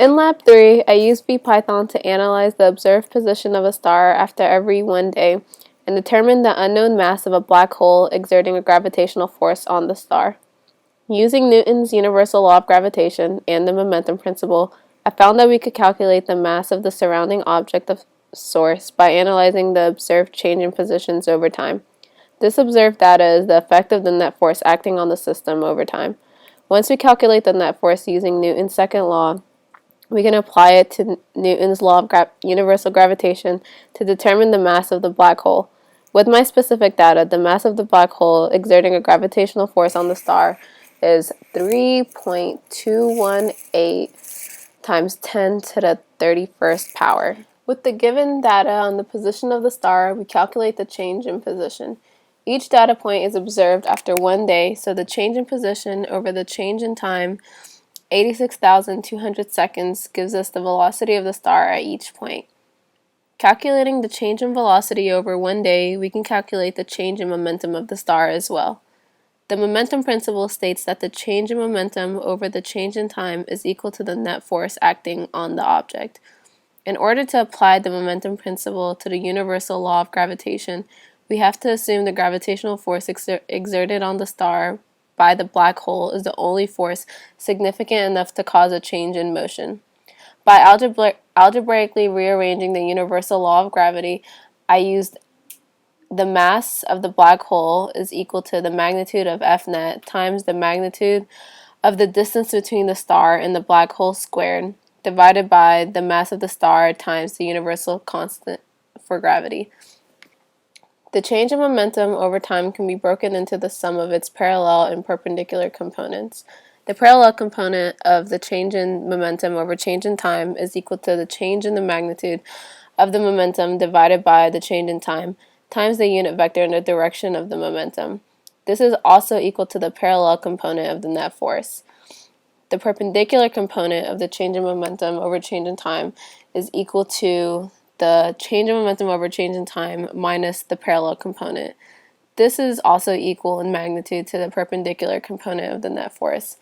In Lab 3, I used VPython to analyze the observed position of a star after every 1 day and determine the unknown mass of a black hole exerting a gravitational force on the star. Using Newton's universal law of gravitation and the momentum principle, I found that we could calculate the mass of the surrounding object of source by analyzing the observed change in positions over time. This observed data is the effect of the net force acting on the system over time. Once we calculate the net force using Newton's second law, we can apply it to Newton's law of universal gravitation to determine the mass of the black hole. With my specific data, the mass of the black hole exerting a gravitational force on the star is 3.218 times 10 to the 31st power. With the given data on the position of the star, we calculate the change in position. Each data point is observed after 1 day, so the change in position over the change in time, 86,200 seconds, gives us the velocity of the star at each point. Calculating the change in velocity over 1 day, we can calculate the change in momentum of the star as well. The momentum principle states that the change in momentum over the change in time is equal to the net force acting on the object. In order to apply the momentum principle to the universal law of gravitation, we have to assume the gravitational force exerted on the star by the black hole is the only force significant enough to cause a change in motion. By algebraically rearranging the universal law of gravity, I used the mass of the black hole is equal to the magnitude of F net times the magnitude of the distance between the star and the black hole squared, divided by the mass of the star times the universal constant for gravity. The change in momentum over time can be broken into the sum of its parallel and perpendicular components. The parallel component of the change in momentum over change in time is equal to the change in the magnitude of the momentum divided by the change in time times the unit vector in the direction of the momentum. This is also equal to the parallel component of the net force. The perpendicular component of the change in momentum over change in time is equal to the change in momentum over change in time minus the parallel component. This is also equal in magnitude to the perpendicular component of the net force.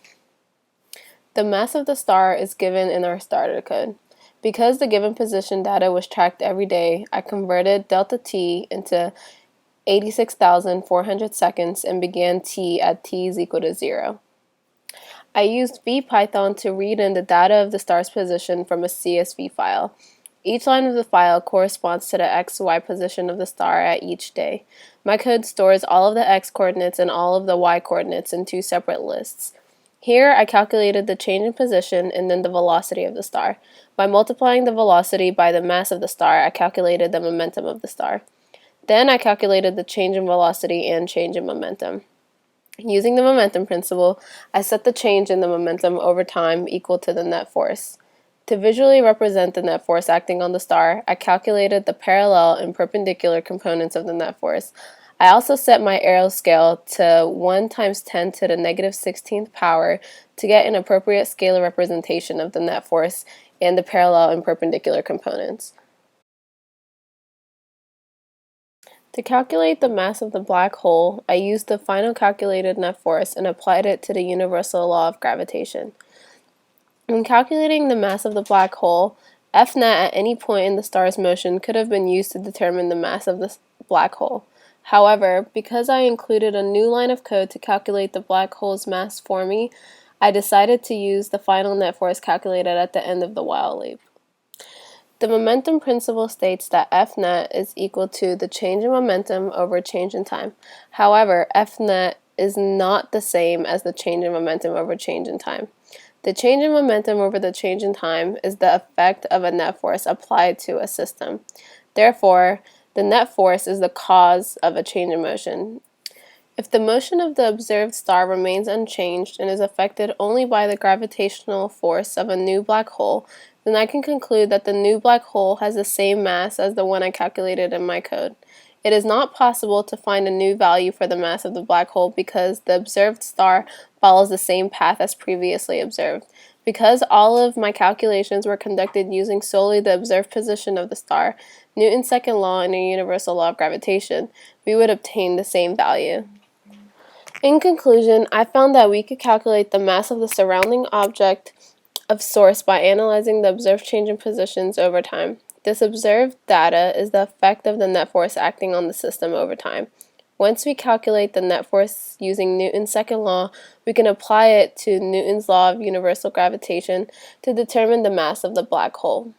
The mass of the star is given in our starter code. Because the given position data was tracked every day, I converted delta t into 86,400 seconds and began t at t is equal to 0. I used VPython to read in the data of the star's position from a CSV file. Each line of the file corresponds to the x-y position of the star at each day. My code stores all of the x-coordinates and all of the y-coordinates in 2 separate lists. Here, I calculated the change in position and then the velocity of the star. By multiplying the velocity by the mass of the star, I calculated the momentum of the star. Then I calculated the change in velocity and change in momentum. Using the momentum principle, I set the change in the momentum over time equal to the net force. To visually represent the net force acting on the star, I calculated the parallel and perpendicular components of the net force. I also set my arrow scale to 1 times 10 to the negative 16th power to get an appropriate scalar representation of the net force and the parallel and perpendicular components. To calculate the mass of the black hole, I used the final calculated net force and applied it to the universal law of gravitation. When calculating the mass of the black hole, F net at any point in the star's motion could have been used to determine the mass of the black hole. However, because I included a new line of code to calculate the black hole's mass for me, I decided to use the final net force calculated at the end of the while loop. The momentum principle states that F net is equal to the change in momentum over change in time. However, F net is not the same as the change in momentum over change in time. The change in momentum over the change in time is the effect of a net force applied to a system. Therefore, the net force is the cause of a change in motion. If the motion of the observed star remains unchanged and is affected only by the gravitational force of a new black hole, then I can conclude that the new black hole has the same mass as the one I calculated in my code. It is not possible to find a new value for the mass of the black hole because the observed star follows the same path as previously observed. Because all of my calculations were conducted using solely the observed position of the star, Newton's second law and the universal law of gravitation, we would obtain the same value. In conclusion, I found that we could calculate the mass of the surrounding object of source by analyzing the observed change in positions over time. This observed data is the effect of the net force acting on the system over time. Once we calculate the net force using Newton's second law, we can apply it to Newton's law of universal gravitation to determine the mass of the black hole.